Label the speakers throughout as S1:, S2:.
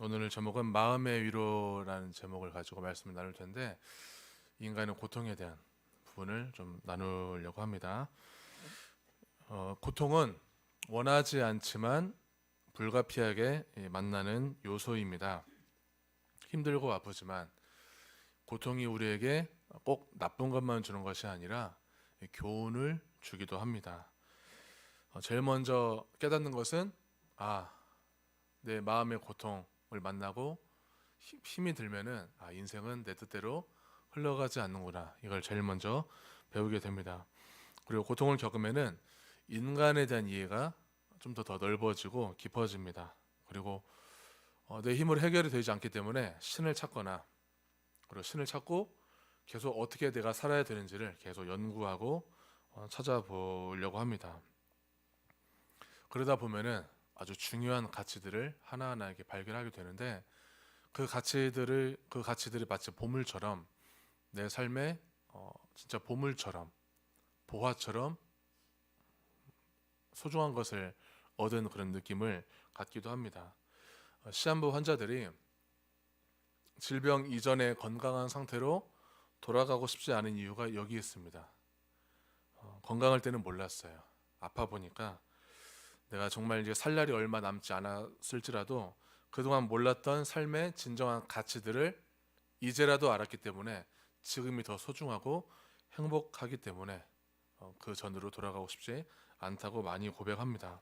S1: 오늘 제목은 마음의 위로라는 제목을 가지고 말씀을 나눌 텐데, 인간의 고통에 대한 부분을 좀 나누려고 합니다. 고통은 원하지 않지만 불가피하게 만나는 요소입니다. 힘들고 아프지만 고통이 우리에게 꼭 나쁜 것만 주는 것이 아니라 교훈을 주기도 합니다. 제일 먼저 깨닫는 것은 내 마음의 고통을 만나고 힘이 들면은 인생은 내 뜻대로 흘러가지 않는구나. 이걸 제일 먼저 배우게 됩니다. 그리고 고통을 겪으면은 인간에 대한 이해가 좀 더 넓어지고 깊어집니다. 그리고 내 힘으로 해결이 되지 않기 때문에 신을 찾거나, 그리고 신을 찾고 계속 어떻게 내가 살아야 되는지를 계속 연구하고 찾아보려고 합니다. 그러다 보면은 아주 중요한 가치들을 하나하나 이렇게 발견하게 되는데, 그 가치들이 마치 보물처럼 내 삶에 진짜 보물처럼, 보화처럼 소중한 것을 얻은 그런 느낌을 갖기도 합니다. 시한부 환자들이 질병 이전의 건강한 상태로 돌아가고 싶지 않은 이유가 여기 있습니다. 건강할 때는 몰랐어요. 아파 보니까 내가 정말 이제 살 날이 얼마 남지 않았을지라도 그동안 몰랐던 삶의 진정한 가치들을 이제라도 알았기 때문에 지금이 더 소중하고 행복하기 때문에 그 전으로 돌아가고 싶지 않다고 많이 고백합니다.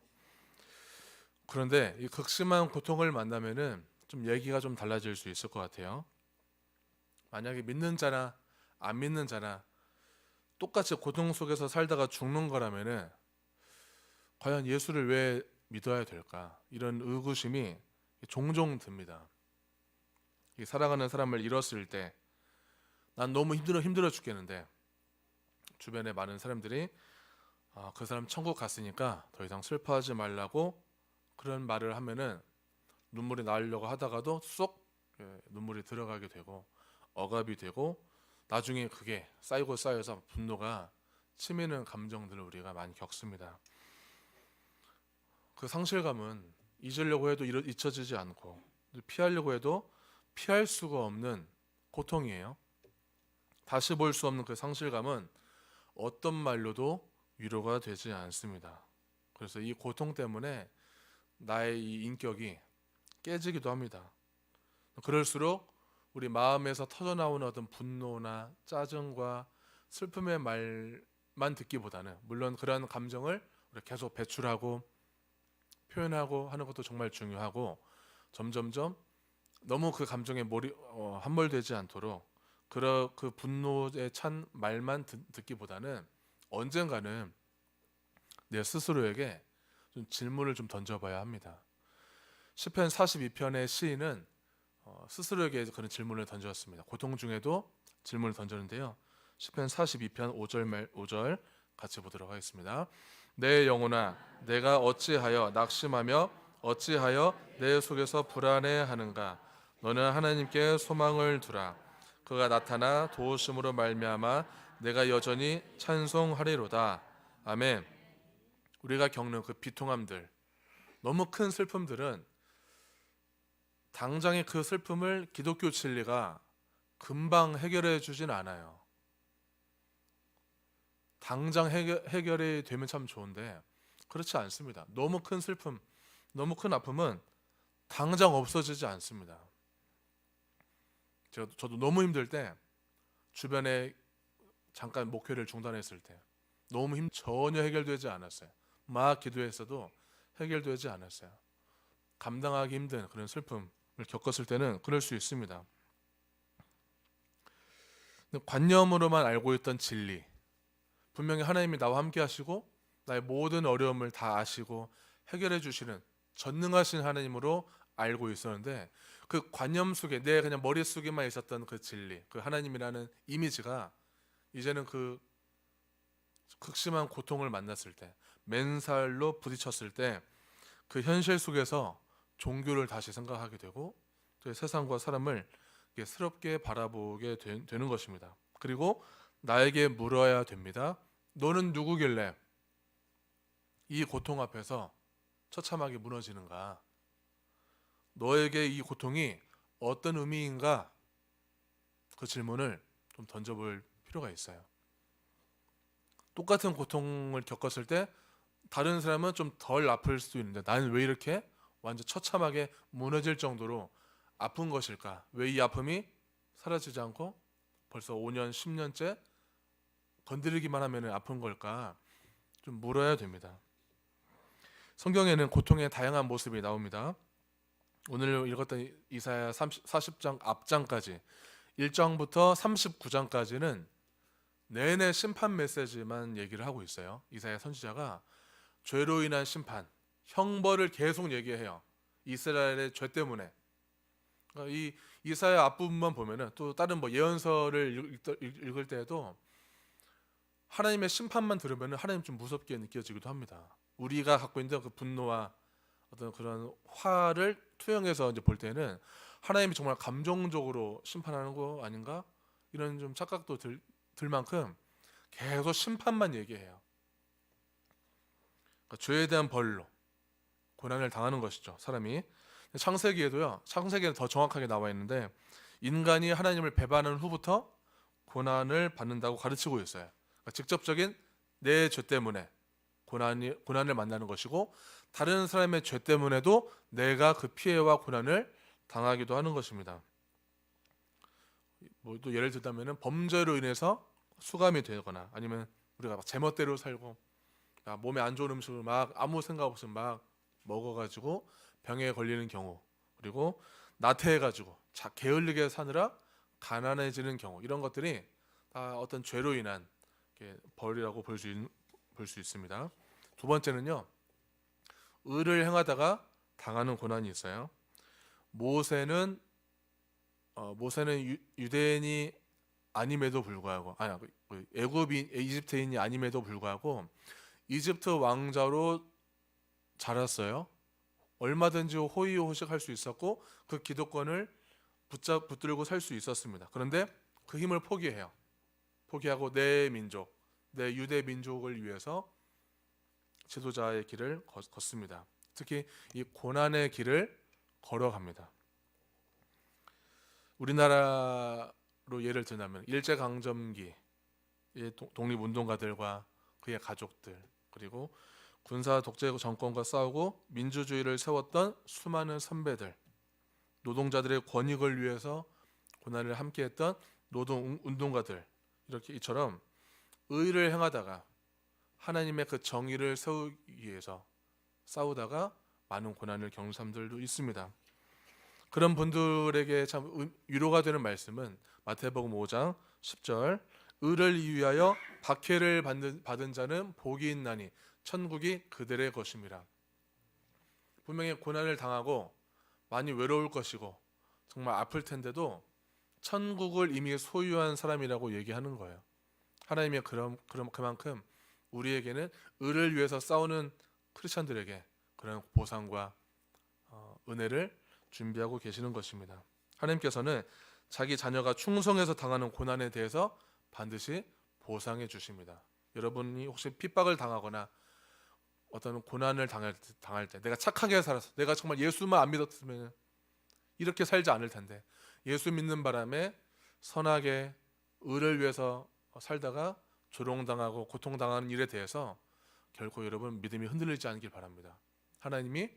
S1: 그런데 이 극심한 고통을 만나면은 좀 얘기가 좀 달라질 수 있을 것 같아요. 만약에 믿는 자나 안 믿는 자나 똑같이 고통 속에서 살다가 죽는 거라면은 과연 예수를 왜 믿어야 될까? 이런 의구심이 종종 듭니다. 사랑하는 사람을 잃었을 때 난 너무 힘들어 죽겠는데, 주변에 많은 사람들이 그 사람 천국 갔으니까 더 이상 슬퍼하지 말라고 그런 말을 하면은 눈물이 나려고 하다가도 쏙 눈물이 들어가게 되고 억압이 되고, 나중에 그게 쌓이고 쌓여서 분노가 치미는 감정들을 우리가 많이 겪습니다. 그 상실감은 잊으려고 해도 잊혀지지 않고, 피하려고 해도 피할 수가 없는 고통이에요. 다시 볼 수 없는 그 상실감은 어떤 말로도 위로가 되지 않습니다. 그래서 이 고통 때문에 나의 이 인격이 깨지기도 합니다. 그럴수록 우리 마음에서 터져나오는 어떤 분노나 짜증과 슬픔의 말만 듣기보다는, 물론 그런 감정을 계속 배출하고 표현하고 하는 것도 정말 중요하고, 점점점 너무 그 감정에 함몰되지 않도록 그 분노에 찬 말만 듣기보다는 언젠가는 내 스스로에게 좀 질문을 좀 던져봐야 합니다. 시편 42편의 시인은 스스로에게 그런 질문을 던졌습니다. 고통 중에도 질문을 던졌는데요. 시편 42편 5절 같이 보도록 하겠습니다. 내 영혼아, 내가 어찌하여 낙심하며 어찌하여 내 속에서 불안해하는가? 너는 하나님께 소망을 두라. 그가 나타나 도우심으로 말미암아 내가 여전히 찬송하리로다. 아멘. 우리가 겪는 그 비통함들, 너무 큰 슬픔들은 당장의 그 슬픔을 기독교 진리가 금방 해결해 주진 않아요. 당장 해결이 되면 참 좋은데 그렇지 않습니다. 너무 큰 슬픔, 너무 큰 아픔은 당장 없어지지 않습니다. 저도 너무 힘들 때, 주변에 잠깐 목회를 중단했을 때 너무 전혀 해결되지 않았어요. 막 기도했어도 해결되지 않았어요. 감당하기 힘든 그런 슬픔을 겪었을 때는 그럴 수 있습니다. 관념으로만 알고 있던 진리, 분명히 하나님이 나와 함께 하시고 나의 모든 어려움을 다 아시고 해결해 주시는 전능하신 하나님으로 알고 있었는데, 그 관념 속에 내 그냥 머릿속에만 있었던 그 진리, 그 하나님이라는 이미지가 이제는 그 극심한 고통을 만났을 때, 맨살로 부딪혔을 때 그 현실 속에서 종교를 다시 생각하게 되고 또 세상과 사람을 새롭게 바라보게 되는 것입니다. 그리고 나에게 물어야 됩니다. 너는 누구길래 이 고통 앞에서 처참하게 무너지는가? 너에게 이 고통이 어떤 의미인가? 그 질문을 좀 던져볼 필요가 있어요. 똑같은 고통을 겪었을 때 다른 사람은 좀 덜 아플 수도 있는데 나는 왜 이렇게 완전 처참하게 무너질 정도로 아픈 것일까? 왜 이 아픔이 사라지지 않고 벌써 5년, 10년째 건드리기만 하면 아픈 걸까? 좀 물어야 됩니다. 성경에는 고통의 다양한 모습이 나옵니다. 오늘 읽었던 이사야 40장 앞장까지 1장부터 39장까지는 내내 심판 메시지만 얘기를 하고 있어요. 이사야 선지자가 죄로 인한 심판, 형벌을 계속 얘기해요. 이스라엘의 죄 때문에. 그러니까 이 이사야 앞부분만 보면은 또 다른 뭐 예언서를 읽을 때에도 하나님의 심판만 들으면은 하나님 좀 무섭게 느껴지기도 합니다. 우리가 갖고 있는 그 분노와 어떤 그런 화를 투영해서 이제 볼 때는 하나님이 정말 감정적으로 심판하는 거 아닌가? 이런 좀 착각도 들 만큼 계속 심판만 얘기해요. 그러니까 죄에 대한 벌로 고난을 당하는 것이죠. 사람이. 창세기에도요. 창세기에는 더 정확하게 나와 있는데 인간이 하나님을 배반한 후부터 고난을 받는다고 가르치고 있어요. 그러니까 직접적인 내 죄 때문에 고난을 만나는 것이고 다른 사람의 죄 때문에도 내가 그 피해와 고난을 당하기도 하는 것입니다. 뭐 또 예를 들자면은 범죄로 인해서 수감이 되거나 아니면 우리가 막 제멋대로 살고 몸에 안 좋은 음식을 막 아무 생각 없이 막 먹어가지고 병에 걸리는 경우, 그리고 나태해가지고 게을르게 사느라 가난해지는 경우, 이런 것들이 다 어떤 죄로 인한 벌이라고 볼 수 있습니다. 두 번째는요, 의를 행하다가 당하는 고난이 있어요. 모세는 유대인이 아님에도 불구하고, 이집트인이 아님에도 불구하고 이집트 왕자로 자랐어요. 얼마든지 호의호식할 수 있었고 그 기득권을 붙들고 살 수 있었습니다. 그런데 그 힘을 포기하고 내 민족, 내 유대 민족을 위해서 지도자의 길을 걷습니다. 특히 이 고난의 길을 걸어갑니다. 우리나라로 예를 들자면 일제강점기 독립운동가들과 그의 가족들, 그리고 군사 독재 정권과 싸우고 민주주의를 세웠던 수많은 선배들, 노동자들의 권익을 위해서 고난을 함께했던 노동운동가들, 이처럼 의를 행하다가 하나님의 그 정의를 세우기 위해서 싸우다가 많은 고난을 겪는 사람들도 있습니다. 그런 분들에게 참 위로가 되는 말씀은 마태복음 5장 10절, 의를 위하여 박해를 받은 자는 복이 있나니 천국이 그들의 것입니다. 분명히 고난을 당하고 많이 외로울 것이고 정말 아플 텐데도 천국을 이미 소유한 사람이라고 얘기하는 거예요. 하나님이 그만큼 우리에게는 의를 위해서 싸우는 크리스천들에게 그런 보상과 은혜를 준비하고 계시는 것입니다. 하나님께서는 자기 자녀가 충성해서 당하는 고난에 대해서 반드시 보상해 주십니다. 여러분이 혹시 핍박을 당하거나 어떤 고난을 당할 때 내가 착하게 살았어, 내가 정말 예수만 안 믿었으면 이렇게 살지 않을 텐데, 예수 믿는 바람에 선하게 의를 위해서 살다가 조롱당하고 고통당하는 일에 대해서 결코 여러분 믿음이 흔들리지 않길 바랍니다. 하나님이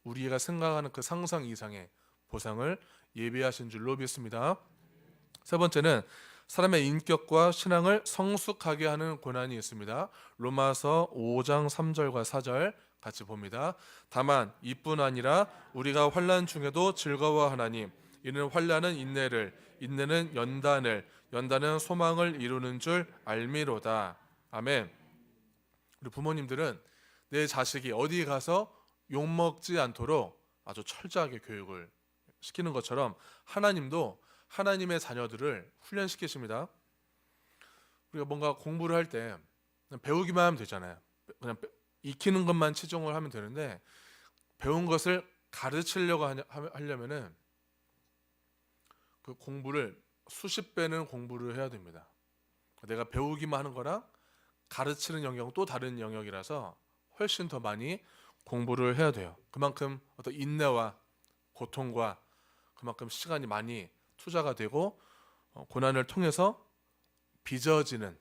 S1: 우리가 생각하는 그 상상 이상의 보상을 예비하신 줄로 믿습니다. 세 번째는 사람의 인격과 신앙을 성숙하게 하는 고난이 있습니다. 로마서 5장 3절과 4절 같이 봅니다. 다만 이뿐 아니라 우리가 환난 중에도 즐거워하나니 이는 환난은 인내를, 인내는 연단을, 연단은 소망을 이루는 줄 알미로다. 아멘. 우리 부모님들은 내 자식이 어디 가서 욕먹지 않도록 아주 철저하게 교육을 시키는 것처럼 하나님도 하나님의 자녀들을 훈련시키십니다. 우리가 뭔가 공부를 할 때 배우기만 하면 되잖아요. 그냥 익히는 것만 치중을 하면 되는데 배운 것을 가르치려고 하려면은 그 공부를 수십 배는 공부를 해야 됩니다. 내가 배우기만 하는 거랑 가르치는 영역은 또 다른 영역이라서 훨씬 더 많이 공부를 해야 돼요. 그만큼 어떤 인내와 고통과 그만큼 시간이 많이 투자가 되고 고난을 통해서 빚어지는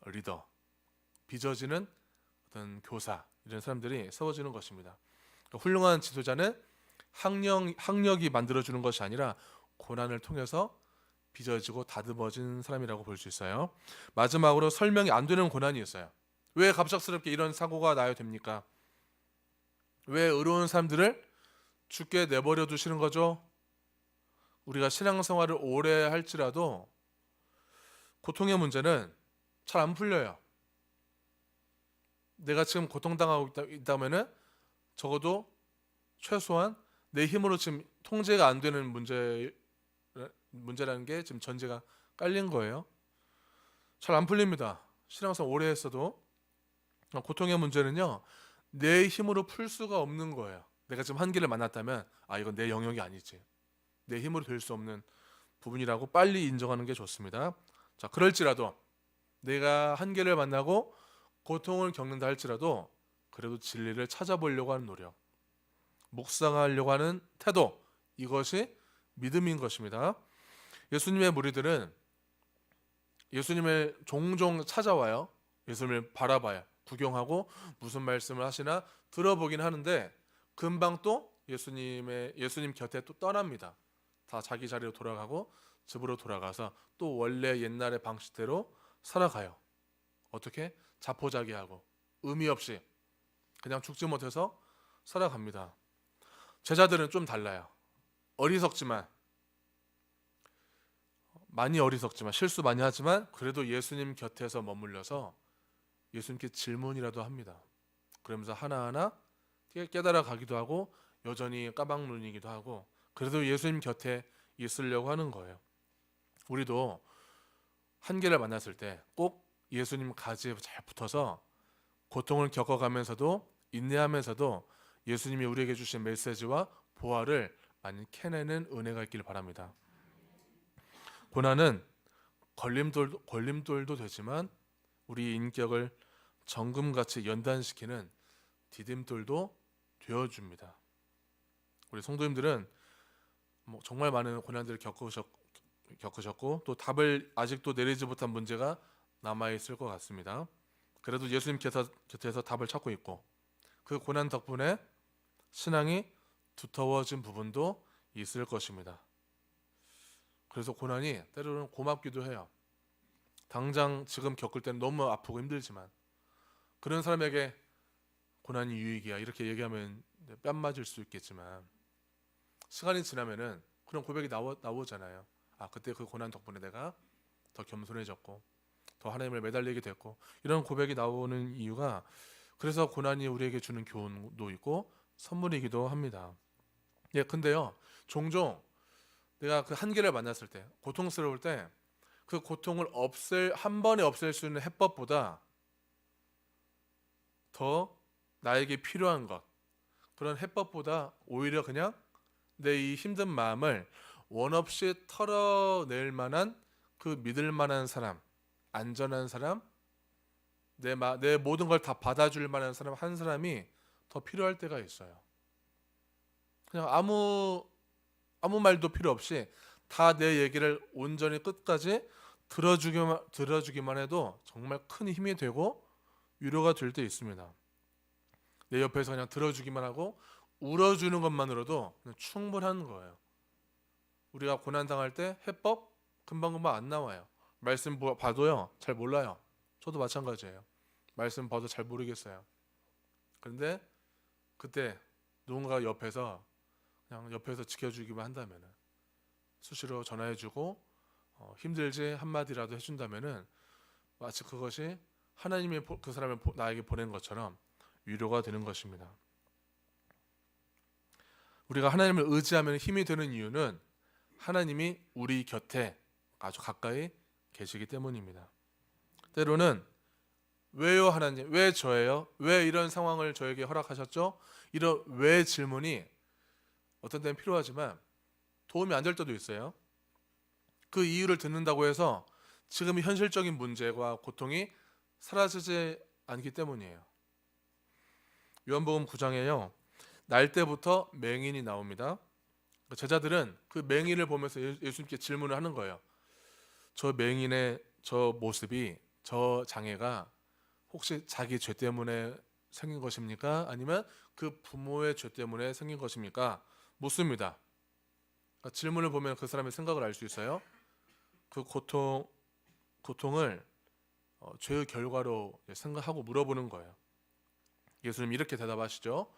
S1: 리더, 빚어지는 어떤 교사 이런 사람들이 세워지는 것입니다. 그러니까 훌륭한 지도자는 학력이 만들어주는 것이 아니라 고난을 통해서 빚어지고 다듬어진 사람이라고 볼 수 있어요. 마지막으로 설명이 안 되는 고난이 있어요. 왜 갑작스럽게 이런 사고가 나야 됩니까? 왜 의로운 사람들을 죽게 내버려 두시는 거죠? 우리가 신앙생활을 오래 할지라도 고통의 문제는 잘 안 풀려요. 내가 지금 고통당하고 있다면은 적어도 최소한 내 힘으로 지금 통제가 안 되는 문제라는 게 지금 전제가 깔린 거예요. 잘 안 풀립니다. 신앙생활 오래 했어도 고통의 문제는요, 내 힘으로 풀 수가 없는 거예요. 내가 지금 한계를 만났다면 이건 내 영역이 아니지, 내 힘으로 될 수 없는 부분이라고 빨리 인정하는 게 좋습니다. 자, 그럴지라도 내가 한계를 만나고 고통을 겪는다 할지라도 그래도 진리를 찾아보려고 하는 노력, 묵상하려고 하는 태도, 이것이 믿음인 것입니다. 예수님의 무리들은 예수님을 종종 찾아와요. 예수님을 바라봐요. 구경하고 무슨 말씀을 하시나 들어보긴 하는데 금방 또 예수님 곁에 또 떠납니다. 다 자기 자리로 돌아가고 집으로 돌아가서 또 원래 옛날의 방식대로 살아가요. 어떻게? 자포자기하고 의미 없이 그냥 죽지 못해서 살아갑니다. 제자들은 좀 달라요. 많이 어리석지만 실수 많이 하지만 그래도 예수님 곁에서 머물러서 예수님께 질문이라도 합니다. 그러면서 하나하나 깨달아 가기도 하고 여전히 까막눈이기도 하고 그래도 예수님 곁에 있으려고 하는 거예요. 우리도 한계를 만났을 때 꼭 예수님 가지에 잘 붙어서 고통을 겪어가면서도 인내하면서도 예수님이 우리에게 주신 메시지와 보화를 많이 캐내는 은혜가 있기를 바랍니다. 고난은 걸림돌도 되지만 우리 인격을 정금같이 연단시키는 디딤돌도 되어줍니다. 우리 성도님들은 정말 많은 고난들을 겪으셨고 또 답을 아직도 내리지 못한 문제가 남아있을 것 같습니다. 그래도 예수님 곁에서 답을 찾고 있고 그 고난 덕분에 신앙이 두터워진 부분도 있을 것입니다. 그래서 고난이 때로는 고맙기도 해요. 당장 지금 겪을 때는 너무 아프고 힘들지만 그런 사람에게 고난이 유익이야 이렇게 얘기하면 뺨 맞을 수 있겠지만 시간이 지나면은 그런 고백이 나오잖아요. 그때 그 고난 덕분에 내가 더 겸손해졌고 더 하나님을 매달리게 됐고 이런 고백이 나오는 이유가 그래서 고난이 우리에게 주는 교훈도 있고 선물이기도 합니다. 근데요 종종 내가 그 한계를 만났을 때 고통스러울 때 그 고통을 한 번에 없앨 수 있는 해법보다 더 나에게 필요한 것, 그런 해법보다 오히려 그냥 내 이 힘든 마음을 원 없이 털어낼 만한 그 믿을 만한 사람, 안전한 사람, 내 모든 걸 다 받아줄 만한 사람 한 사람이 더 필요할 때가 있어요. 그냥 아무 말도 필요 없이 다 내 얘기를 온전히 끝까지 들어주기만 해도 정말 큰 힘이 되고 위로가 될 때 있습니다. 내 옆에서 그냥 들어주기만 하고 울어주는 것만으로도 충분한 거예요. 우리가 고난당할 때 해법 금방금방 안 나와요. 말씀 봐도요 잘 몰라요. 저도 마찬가지예요. 말씀 봐도 잘 모르겠어요. 그런데 그때 누군가 옆에서 그냥 옆에서 지켜주기만 한다면은 수시로 전화해주고 힘들지 한마디라도 해준다면은 마치 그것이 하나님이 그 사람을 나에게 보낸 것처럼 위로가 되는 것입니다. 우리가 하나님을 의지하면 힘이 되는 이유는 하나님이 우리 곁에 아주 가까이 계시기 때문입니다. 때로는 왜요 하나님? 왜 저예요? 왜 이런 상황을 저에게 허락하셨죠? 이런 왜 질문이 어떤 때는 필요하지만 도움이 안 될 때도 있어요. 그 이유를 듣는다고 해서 지금 현실적인 문제와 고통이 사라지지 않기 때문이에요. 요한복음 9장에요. 날 때부터 맹인이 나옵니다. 제자들은 그 맹인을 보면서 예수님께 질문을 하는 거예요. 저 맹인의 저 모습이, 저 장애가 혹시 자기 죄 때문에 생긴 것입니까? 아니면 그 부모의 죄 때문에 생긴 것입니까? 묻습니다. 그러니까 질문을 보면 그 사람의 생각을 알 수 있어요. 그 고통을 죄의 결과로 생각하고 물어보는 거예요. 예수님 이렇게 대답하시죠.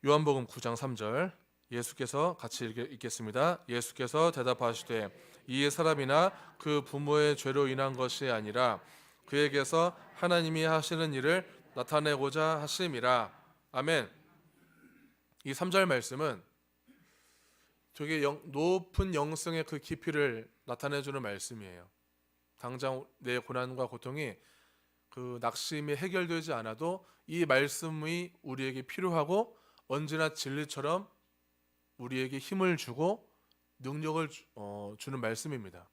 S1: 요한복음 9장 3절 예수께서 같이 읽겠습니다. 예수께서 대답하시되 이 사람이나 그 부모의 죄로 인한 것이 아니라 그에게서 하나님이 하시는 일을 나타내고자 하심이라. 아멘. 이 3절 말씀은 되게 높은 영성의 그 깊이를 나타내주는 말씀이에요. 당장 내 고난과 고통이 그 낙심이 해결되지 않아도 이 말씀이 우리에게 필요하고 언제나 진리처럼 우리에게 힘을 주고 능력을 주는 말씀입니다.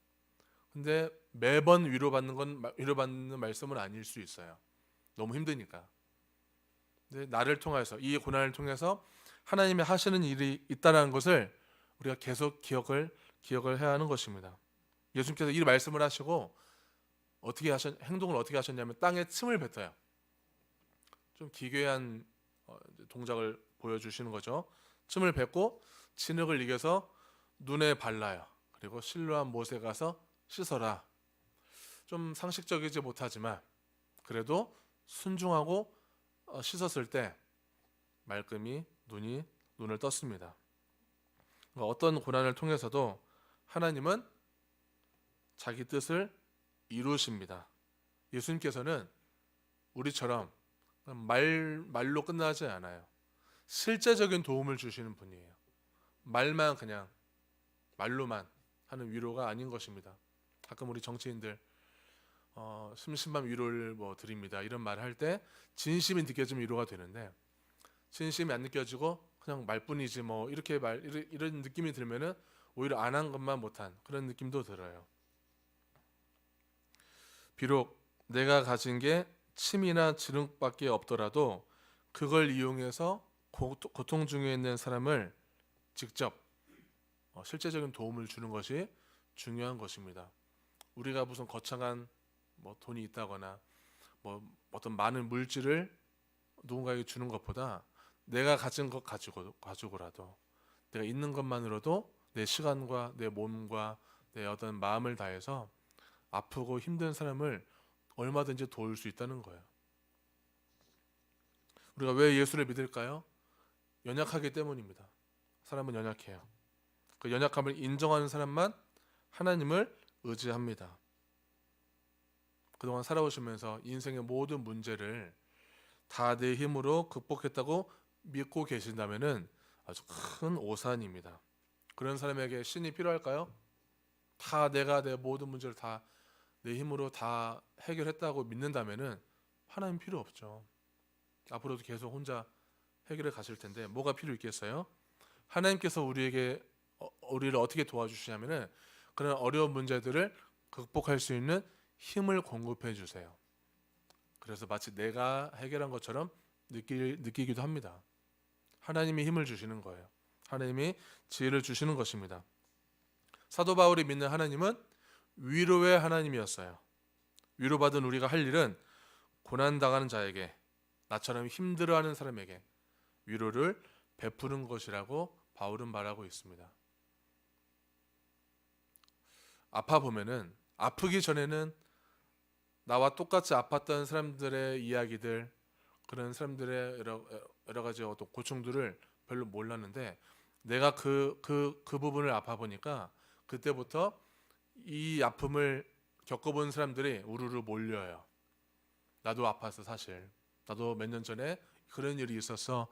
S1: 근데 매번 위로받는 말씀은 아닐 수 있어요. 너무 힘드니까. 근데 나를 통해서, 이 고난을 통해서 하나님이 하시는 일이 있다는 것을 우리가 계속 기억을 해야 하는 것입니다. 예수님께서 이 말씀을 하시고 행동을 어떻게 하셨냐면 땅에 침을 뱉어요. 좀 기괴한 동작을 보여주시는 거죠. 침을 뱉고 진흙을 이겨서 눈에 발라요. 그리고 실로암 못에 가서 씻어라. 좀 상식적이지 못하지만 그래도 순종하고 씻었을 때 말끔히 눈을 떴습니다. 그러니까 어떤 고난을 통해서도 하나님은 자기 뜻을 이루십니다. 예수님께서는 우리처럼 말로 끝나지 않아요. 실제적인 도움을 주시는 분이에요. 그냥 말로만 하는 위로가 아닌 것입니다. 가끔 우리 정치인들 심심한 위로를 드립니다 이런 말을 할 때 진심이 느껴지면 위로가 되는데 진심이 안 느껴지고 그냥 말뿐이지 이런 느낌이 들면은 오히려 안 한 것만 못한 그런 느낌도 들어요. 비록 내가 가진 게 침이나 진흙밖에 없더라도 그걸 이용해서 고통 중에 있는 사람을 직접 실제적인 도움을 주는 것이 중요한 것입니다. 우리가 무슨 거창한 돈이 있다거나 어떤 많은 물질을 누군가에게 주는 것보다 내가 가진 것 가지고라도 내가 있는 것만으로도 내 시간과 내 몸과 내 어떤 마음을 다해서 아프고 힘든 사람을 얼마든지 도울 수 있다는 거예요. 우리가 왜 예수를 믿을까요? 연약하기 때문입니다. 사람은 연약해요. 그 연약함을 인정하는 사람만 하나님을 의지합니다. 그동안 살아오시면서 인생의 모든 문제를 다 내 힘으로 극복했다고 믿고 계신다면은 아주 큰 오산입니다. 그런 사람에게 신이 필요할까요? 다 내가 내 모든 문제를 다 내 힘으로 다 해결했다고 믿는다면은 하나님 필요 없죠. 앞으로도 계속 혼자 해결해 가실 텐데 뭐가 필요 있겠어요? 하나님께서 우리를 어떻게 도와주시냐면은 그런 어려운 문제들을 극복할 수 있는 힘을 공급해 주세요. 그래서 마치 내가 해결한 것처럼 느끼기도 합니다. 하나님이 힘을 주시는 거예요. 하나님이 지혜를 주시는 것입니다. 사도 바울이 믿는 하나님은 위로의 하나님이었어요. 위로받은 우리가 할 일은 고난당하는 자에게, 나처럼 힘들어하는 사람에게 위로를 베푸는 것이라고 바울은 말하고 있습니다. 아파보면은 아프기 전에는 나와 똑같이 아팠던 사람들의 이야기들, 그런 사람들의 여러 가지 어떤 고충들을 별로 몰랐는데 내가 그 부분을 아파보니까 그때부터 이 아픔을 겪어본 사람들이 우르르 몰려요. 나도 아팠어 사실. 나도 몇 년 전에 그런 일이 있었어.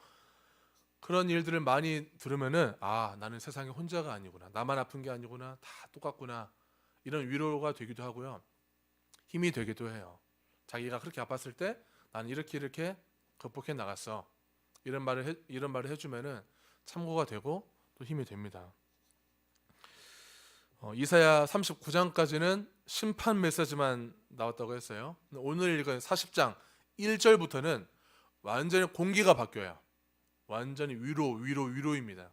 S1: 그런 일들을 많이 들으면은 나는 세상에 혼자가 아니구나. 나만 아픈 게 아니구나. 다 똑같구나. 이런 위로가 되기도 하고요. 힘이 되기도 해요. 자기가 그렇게 아팠을 때 나는 이렇게 극복해 나갔어. 이런 말을 해주면은 참고가 되고 또 힘이 됩니다. 이사야 39장까지는 심판 메시지만 나왔다고 했어요. 오늘 읽은 40장 1절부터는 완전히 공기가 바뀌어요. 완전히 위로입니다.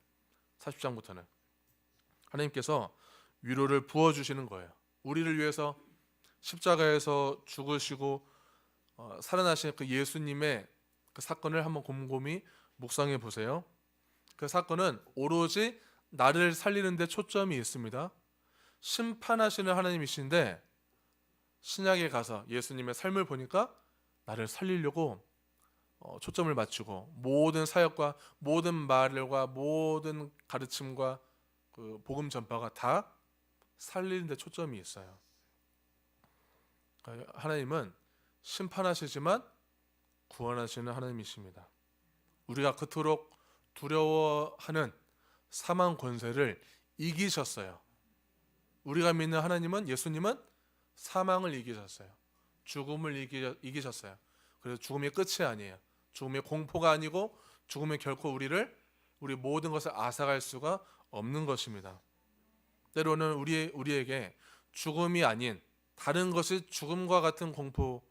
S1: 40장부터는 하나님께서 위로를 부어주시는 거예요. 우리를 위해서 십자가에서 죽으시고 살아나신 그 예수님의 그 사건을 한번 곰곰이 묵상해 보세요. 그 사건은 오로지 나를 살리는 데 초점이 있습니다. 심판하시는 하나님이신데 신약에 가서 예수님의 삶을 보니까 나를 살리려고 초점을 맞추고 모든 사역과 모든 말과 모든 가르침과 그 복음 전파가 다 살리는 데 초점이 있어요. 하나님은 심판하시지만 구원하시는 하나님이십니다. 우리가 그토록 두려워하는 사망 권세를 이기셨어요. 우리가 믿는 하나님은, 예수님은 사망을 이기셨어요. 죽음을 이기셨어요. 그래서 죽음의 끝이 아니에요. 죽음의 공포가 아니고 죽음이 결코 우리 모든 것을 앗아갈 수가 없는 것입니다. 때로는 우리에게 죽음이 아닌 다른 것이 죽음과 같은 공포,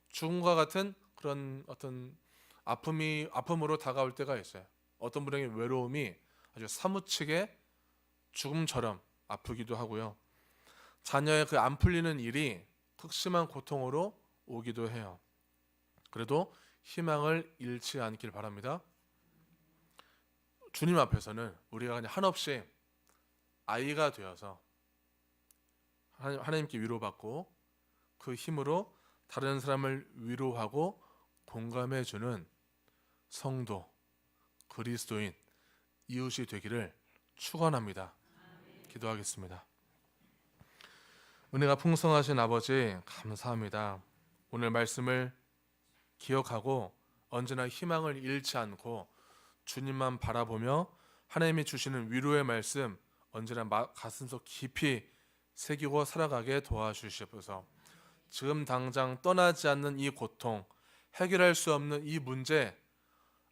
S1: 죽음과 같은 그런 어떤 아픔으로 다가올 때가 있어요. 어떤 분에게 외로움이 아주 사무치게 죽음처럼 아프기도 하고요. 자녀의 그 안 풀리는 일이 극심한 고통으로 오기도 해요. 그래도 희망을 잃지 않길 바랍니다. 주님 앞에서는 우리가 그냥 한없이 아이가 되어서 하나님께 위로받고 그 힘으로 다른 사람을 위로하고 공감해주는 성도, 그리스도인, 이웃이 되기를 축원합니다. 기도하겠습니다. 은혜가 풍성하신 아버지 감사합니다. 오늘 말씀을 기억하고 언제나 희망을 잃지 않고 주님만 바라보며 하나님이 주시는 위로의 말씀 언제나 가슴속 깊이 새기고 살아가게 도와주시옵소서. 지금 당장 떠나지 않는 이 고통, 해결할 수 없는 이 문제,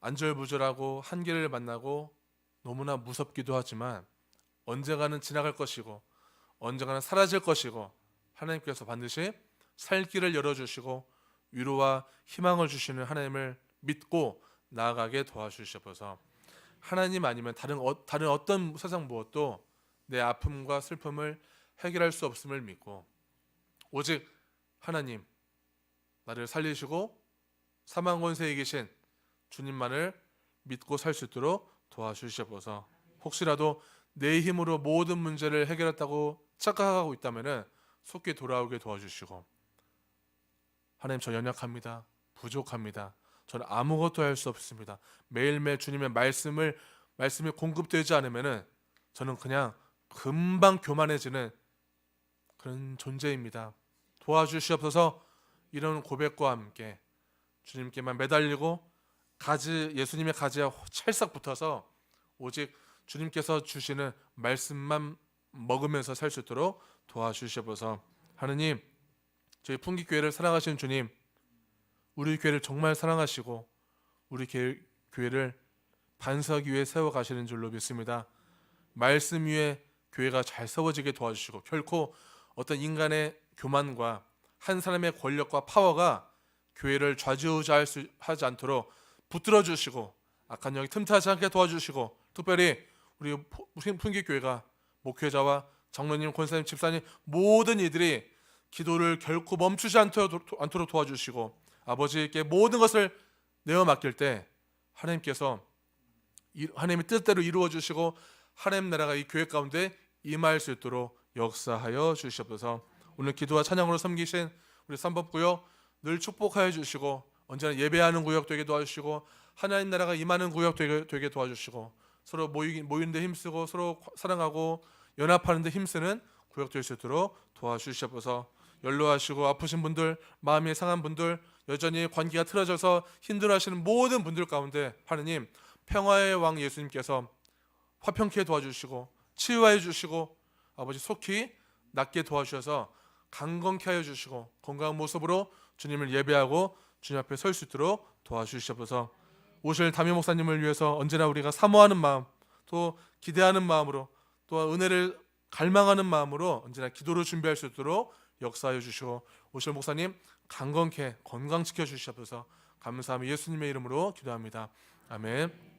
S1: 안절부절하고 한계를 만나고 너무나 무섭기도 하지만 언젠가는 지나갈 것이고 언젠가는 사라질 것이고 하나님께서 반드시 살 길을 열어주시고 위로와 희망을 주시는 하나님을 믿고 나아가게 도와주시옵소서. 하나님 아니면 다른 어떤 세상 무엇도 내 아픔과 슬픔을 해결할 수 없음을 믿고 오직 하나님, 나를 살리시고 사망 권세에 이기신 주님만을 믿고 살 수 있도록 도와주시옵소서. 혹시라도 내 힘으로 모든 문제를 해결했다고 착각하고 있다면 속히 돌아오게 도와주시고, 하나님, 저 연약합니다. 부족합니다. 저는 아무것도 할 수 없습니다. 매일매일 주님의 말씀이 공급되지 않으면 저는 그냥 금방 교만해지는 그런 존재입니다. 도와주시옵소서. 이런 고백과 함께 주님께만 매달리고 예수님의 가지에 찰싹 붙어서 오직 주님께서 주시는 말씀만 먹으면서 살 수 있도록 도와주시옵소서. 하느님, 저희 풍기교회를 사랑하시는 주님, 우리 교회를 정말 사랑하시고 우리 교회를 반석 위에 세워가시는 줄로 믿습니다. 말씀 위에 교회가 잘 세워지게 도와주시고 결코 어떤 인간의 교만과 한 사람의 권력과 파워가 교회를 좌지우지하지 않도록 붙들어 주시고 악한 영이 틈타지 않게 도와주시고, 특별히 우리 풍기교회가 목회자와 장로님, 권사님, 집사님 모든 이들이 기도를 결코 멈추지 않도록 도와주시고 아버지께 모든 것을 내어 맡길 때 하나님께서 하나님의 뜻대로 이루어 주시고 하나님 나라가 이 교회 가운데 임할 수 있도록 역사하여 주시옵소서. 오늘 기도와 찬양으로 섬기신 우리 삼법구역 늘 축복하여 주시고 언제나 예배하는 구역 되게 도와주시고 하나님 나라가 임하는 구역 되게 도와주시고 서로 모이는데 힘쓰고 서로 사랑하고 연합하는데 힘쓰는 구역 될 수 있도록 도와주시옵소서. 연로하시고 아프신 분들, 마음이 상한 분들, 여전히 관계가 틀어져서 힘들어하시는 모든 분들 가운데 하느님, 평화의 왕 예수님께서 화평케 도와주시고 치유하여 주시고 아버지 속히 낫게 도와주셔서 강건케 하여 주시고 건강한 모습으로 주님을 예배하고 주님 앞에 설 수 있도록 도와주시옵소서. 오실 담임 목사님을 위해서 언제나 우리가 사모하는 마음, 또 기대하는 마음으로, 또 은혜를 갈망하는 마음으로 언제나 기도를 준비할 수 있도록 역사하여 주시고 오실 목사님 강건케 건강시켜 주시옵소서. 감사하며 예수님의 이름으로 기도합니다. 아멘.